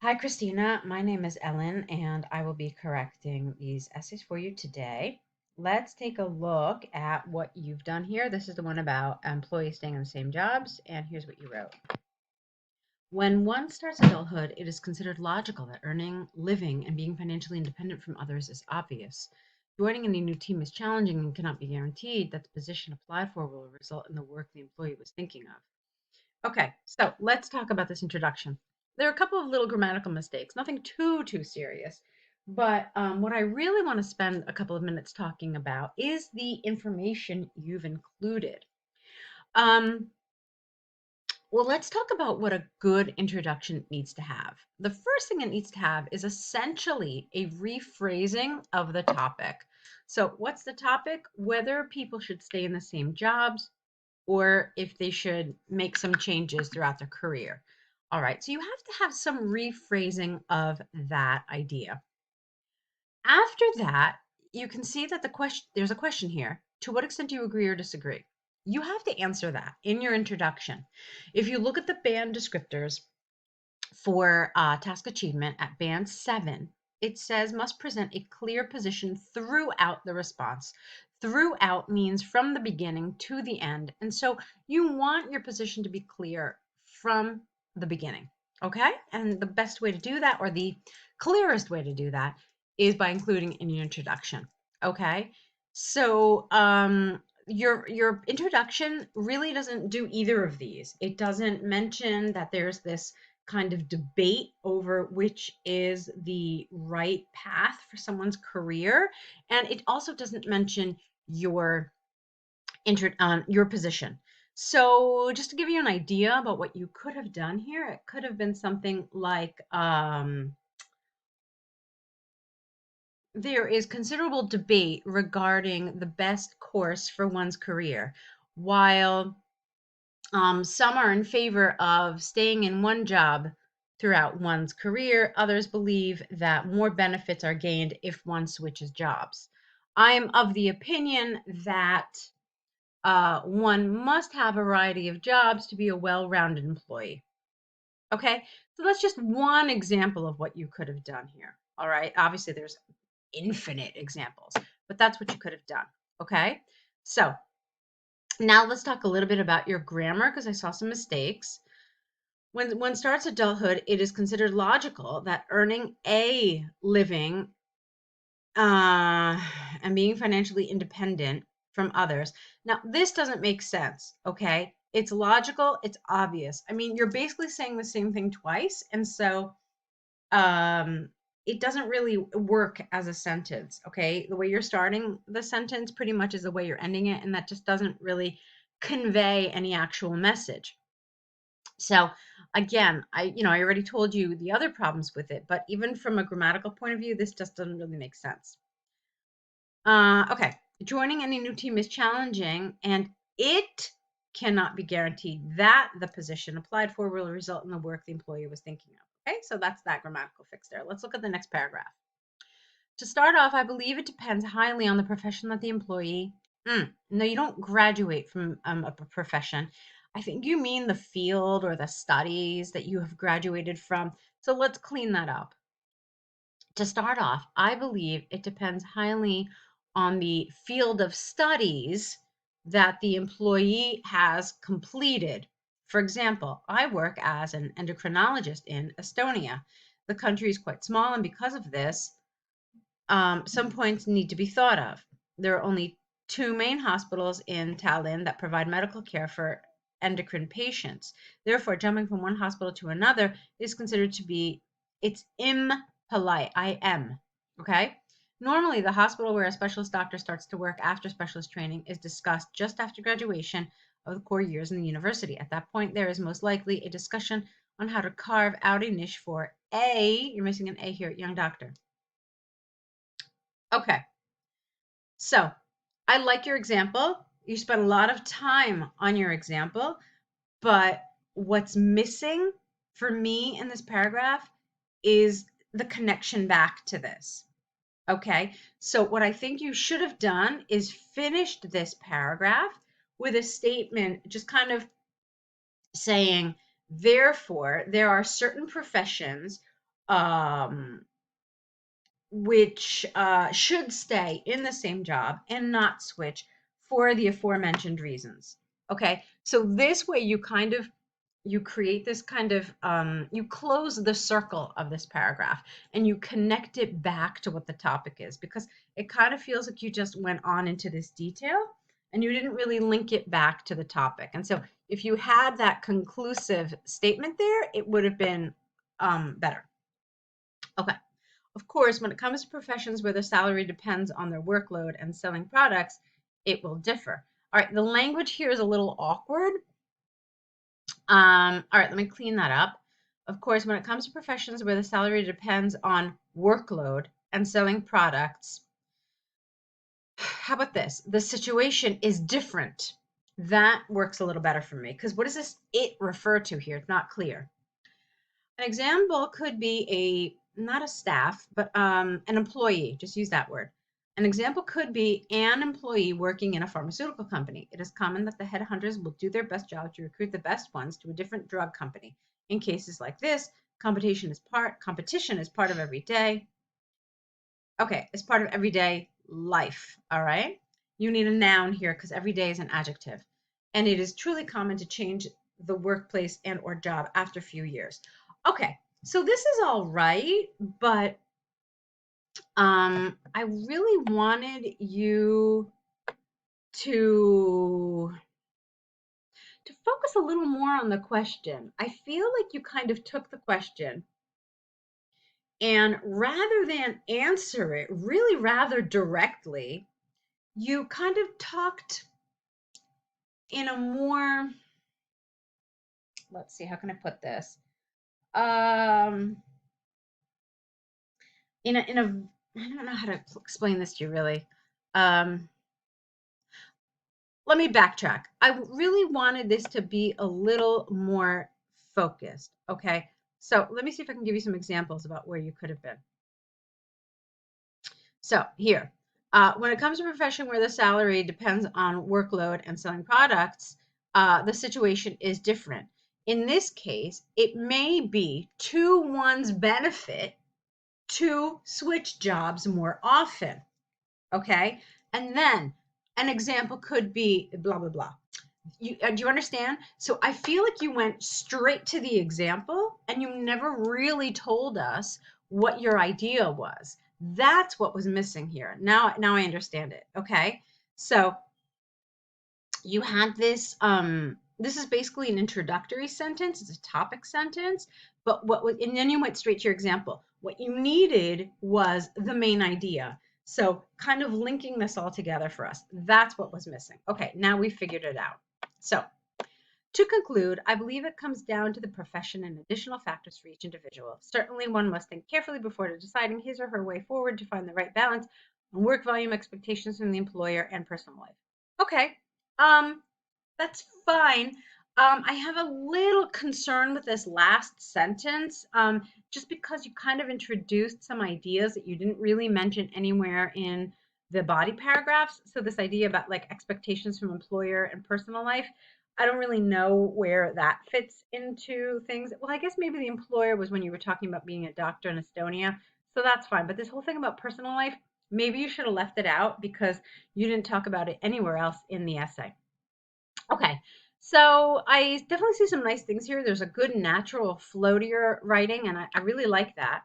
Hi, Christina. My name is Ellen, and I will be correcting these essays for you today. Let's take a look at what you've done here. This is the one about employees staying in the same jobs, and here's what you wrote. When one starts adulthood, it is considered logical that earning, living, and being financially independent from others is obvious. Joining any new team is challenging and cannot be guaranteed that the position applied for will result in the work the employee was thinking of. Okay, so let's talk about this introduction. There are a couple of little grammatical mistakes, nothing too serious. But what I really want to spend a couple of minutes talking about is the information you've included. Um, well, let's talk about what a good introduction needs to have. The first thing it needs to have is essentially a rephrasing of the topic. So, what's the topic? Whether people should stay in the same jobs, or if they should make some changes throughout their career. All right, so you have to have some rephrasing of that idea. After that, you can see that there's a question here. To what extent do you agree or disagree? You have to answer that in your introduction. If you look at the band descriptors for task achievement at band 7, it says must present a clear position throughout the response. Throughout means from the beginning to the end. And so you want your position to be clear from the beginning. Okay. And the best way to do that, or the clearest way to do that, is by including in your introduction. Okay. So, your introduction really doesn't do either of these. It doesn't mention that there's this kind of debate over which is the right path for someone's career, and it also doesn't mention your your position. So, just to give you an idea about what you could have done here, it could have been something like there is considerable debate regarding the best course for one's career, while some are in favor of staying in one job throughout one's career. Others believe that more benefits are gained if one switches jobs. I'm of the opinion that one must have a variety of jobs to be a well rounded employee. Okay, so that's just one example of what you could have done here. All right, obviously, there's infinite examples, but that's what you could have done. Okay, so now let's talk a little bit about your grammar because I saw some mistakes. When one starts adulthood, it is considered logical that earning a living uh, and being financially independent from others. Now, this doesn't make sense, okay? It's logical, it's obvious. I mean, you're basically saying the same thing twice, and so um, it doesn't really work as a sentence, okay? The way you're starting the sentence pretty much is the way you're ending it, and that just doesn't really convey any actual message. So again, I already told you the other problems with it, but even from a grammatical point of view, this just doesn't really make sense. Okay, joining any new team is challenging, and it cannot be guaranteed that the position applied for will result in the work the employee was thinking of. Okay, so that's that grammatical fix there. Let's look at the next paragraph. To start off, I believe it depends highly on the profession that the employee. No, you don't graduate from a profession. I think you mean the field or the studies that you have graduated from. So let's clean that up. To start off, I believe it depends highly on the field of studies that the employee has completed. For example, I work as an endocrinologist in Estonia. The country is quite small, and because of this, some points need to be thought of. There are only two main hospitals in Tallinn that provide medical care for endocrine patients. Therefore, jumping from one hospital to another is considered to be it's impolite. Okay. Normally, the hospital where a specialist doctor starts to work after specialist training is discussed just after graduation of the core years in the university. At that point, there is most likely a discussion on how to carve out a niche for you're missing an A here, young doctor. Okay. So I like your example. You spent a lot of time on your example, but what's missing for me in this paragraph is the connection back to this. Okay. So what I think you should have done is finished this paragraph with a statement just kind of saying, therefore, there are certain professions which should stay in the same job and not switch for the aforementioned reasons. Okay, so this way you create this kind of you close the circle of this paragraph and you connect it back to what the topic is, because it kind of feels like you just went on into this detail and you didn't really link it back to the topic. And so if you had that conclusive statement there, it would have been better. Okay. Of course, when it comes to professions where the salary depends on their workload and selling products, it will differ. All right, the language here is a little awkward. All right, let me clean that up. Of course, when it comes to professions where the salary depends on workload and selling products, how about this? The situation is different. That works a little better for me, because what does this it refer to here? It's not clear. An example could be not a staff, but an employee. Just use that word. An example could be an employee working in a pharmaceutical company. It is common that the headhunters will do their best job to recruit the best ones to a different drug company. In cases like this, competition is part of every day. Okay, it's part of everyday life. All right. You need a noun here because every day is an adjective. And it is truly common to change the workplace and or job after a few years. Okay, so this is all right, but I really wanted you to focus a little more on the question. I feel like you kind of took the question and rather than answer it really rather directly, you kind of talked in a more, let's see, how can I put this? Um, in a, I don't know how to explain this to you really. Um, Let me backtrack. I really wanted this to be a little more focused. Okay. So let me see if I can give you some examples about where you could have been. So here, when it comes to a profession where the salary depends on workload and selling products, the situation is different. In this case, it may be to one's benefit to switch jobs more often. Okay. And then an example could be blah, blah, blah. Do you understand? So I feel like you went straight to the example and you never really told us what your idea was. That's what was missing here. Now I understand it. Okay. So you had this is basically an introductory sentence, it's a topic sentence, but and then you went straight to your example. What you needed was the main idea. So kind of linking this all together for us. That's what was missing. Okay, now we figured it out. So to conclude, I believe it comes down to the profession and additional factors for each individual. Certainly, one must think carefully before deciding his or her way forward to find the right balance on work volume, expectations from the employer, and personal life. Okay, um, that's fine. I have a little concern with this last sentence, just because you kind of introduced some ideas that you didn't really mention anywhere in the body paragraphs. So this idea about like expectations from employer and personal life, I don't really know where that fits into things. Well, I guess maybe the employer was when you were talking about being a doctor in Estonia, so that's fine. But this whole thing about personal life, maybe you should have left it out because you didn't talk about it anywhere else in the essay. Okay, so I definitely see some nice things here. There's a good natural flow to your writing, and I really like that.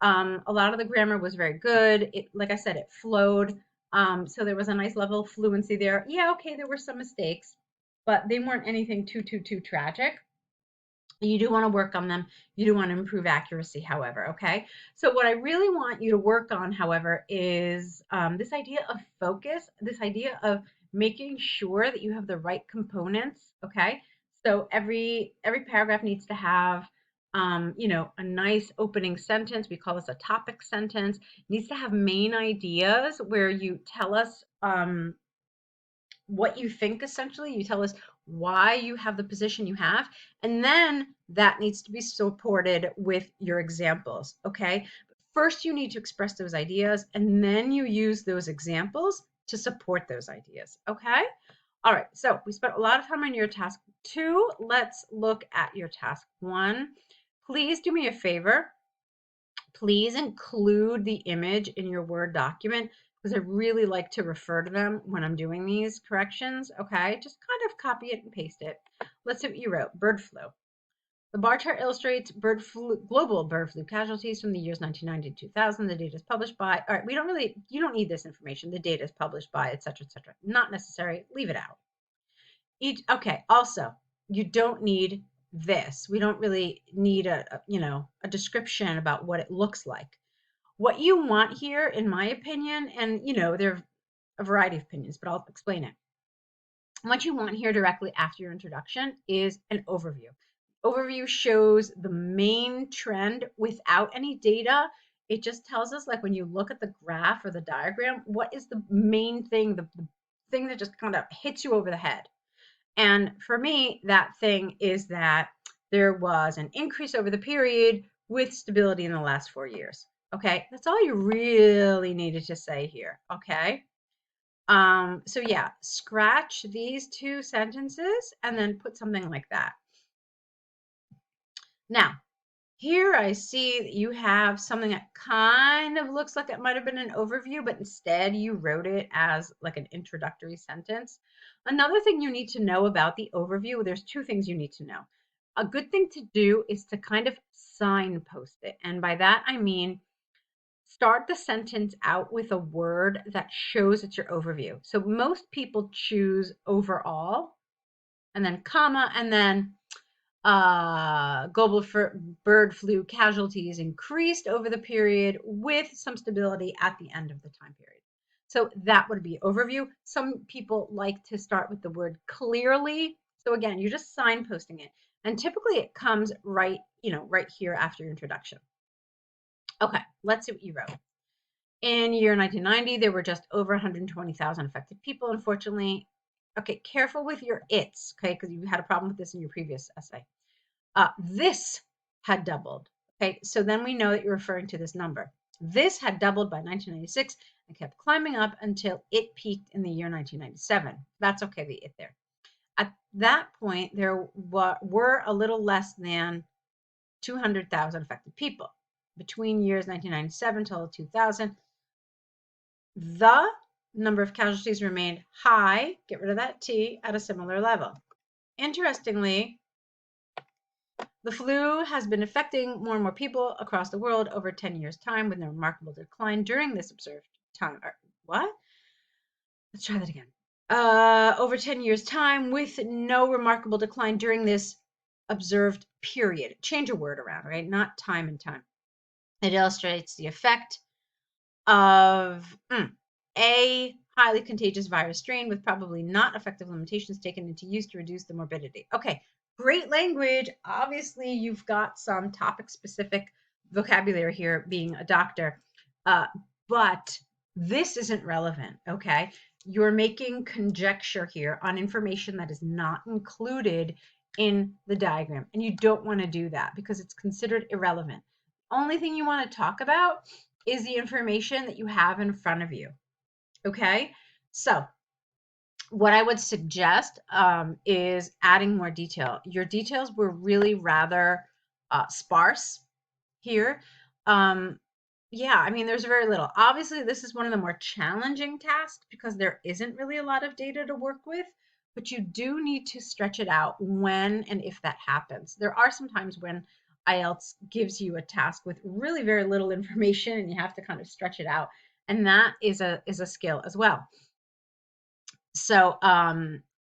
A lot of the grammar was very good. It, like I said, it flowed. So there was a nice level of fluency there. Yeah, okay, there were some mistakes, but they weren't anything too tragic. You do want to work on them. You do want to improve accuracy, however, okay? So what I really want you to work on, however, is this idea of focus, this idea of making sure that you have the right components, okay? So every paragraph needs to have a nice opening sentence. We call this a topic sentence. It needs to have main ideas where you tell us what you think, essentially. You tell us why you have the position you have, and then that needs to be supported with your examples. Okay. First, you need to express those ideas, and then you use those examples to support those ideas. Okay. All right. So we spent a lot of time on your task 2. Let's look at your task 1. Please do me a favor. Please include the image in your Word document because I really like to refer to them when I'm doing these corrections. Okay, just kind of copy it and paste it. Let's see what you wrote. Bird flu. The bar chart illustrates global bird flu casualties from the years 1990 to 2000. The data is published by, all right, you don't need this information. The data is published by, et cetera, et cetera. Not necessary. Leave it out. Okay, also, you don't need this. We don't really need a description about what it looks like. What you want here, in my opinion, and there are a variety of opinions, but I'll explain it. What you want here directly after your introduction is an overview. Overview shows the main trend without any data. It just tells us, like when you look at the graph or the diagram, what is the main thing, the thing that just kind of hits you over the head. And for me, that thing is that there was an increase over the period with stability in the last 4 years. Okay, that's all you really needed to say here. Okay. So yeah, scratch these two sentences and then put something like that. Now, here I see that you have something that kind of looks like it might have been an overview, but instead you wrote it as like an introductory sentence. Another thing you need to know about the overview, there's two things you need to know. A good thing to do is to kind of signpost it. And by that, I mean, start the sentence out with a word that shows it's your overview. So most people choose overall and then comma and then global bird flu casualties increased over the period with some stability at the end of the time period. So that would be overview. Some people like to start with the word clearly. So again, you're just signposting it. And typically it comes right here after your introduction. Okay, let's see what you wrote. In year 1990, there were just over 120,000 affected people, unfortunately. Okay, careful with your it's, okay, because you had a problem with this in your previous essay. This had doubled. Okay, so then we know that you're referring to this number. This had doubled by 1996 and kept climbing up until it peaked in the year 1997. That's okay, the it there. At that point, there were a little less than 200,000 affected people. Between years 1997 till 2000, the number of casualties remained high, get rid of that T, at a similar level. Interestingly, the flu has been affecting more and more people across the world over 10 years' time with no remarkable decline during this observed time. What? Let's try that again. Over 10 years' time with no remarkable decline during this observed period. Change a word around, right? Not time and time. It illustrates the effect of a highly contagious virus strain with probably not effective limitations taken into use to reduce the morbidity. Okay, great language. Obviously, you've got some topic-specific vocabulary here, being a doctor, but this isn't relevant, okay? You're making conjecture here on information that is not included in the diagram, and you don't want to do that because it's considered irrelevant. Only thing you want to talk about is the information that you have in front of you. Okay, so what I would suggest is adding more detail. Your details were really rather sparse here. Yeah, I mean, there's very little. Obviously, this is one of the more challenging tasks because there isn't really a lot of data to work with, but you do need to stretch it out when and if that happens. There are some times when IELTS gives you a task with really very little information and you have to kind of stretch it out. And that is a skill as well. So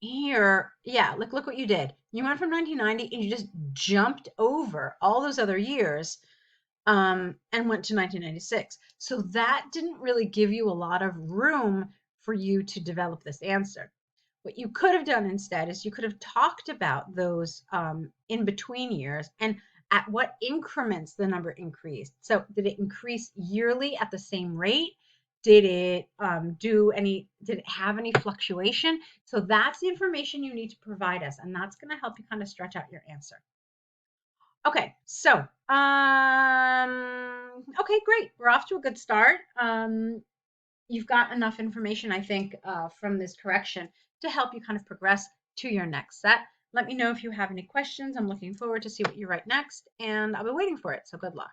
here, yeah, look what you did. You went from 1990 and you just jumped over all those other years and went to 1996. So that didn't really give you a lot of room for you to develop this answer. What you could have done instead is you could have talked about those in between years and at what increments the number increased. So did it increase yearly at the same rate? Did it did it have any fluctuation? So that's the information you need to provide us, and that's going to help you kind of stretch out your answer. Okay, so okay, great. We're off to a good start. You've got enough information, I think, from this correction to help you kind of progress to your next set. Let me know if you have any questions. I'm looking forward to see what you write next, and I'll be waiting for it. So good luck.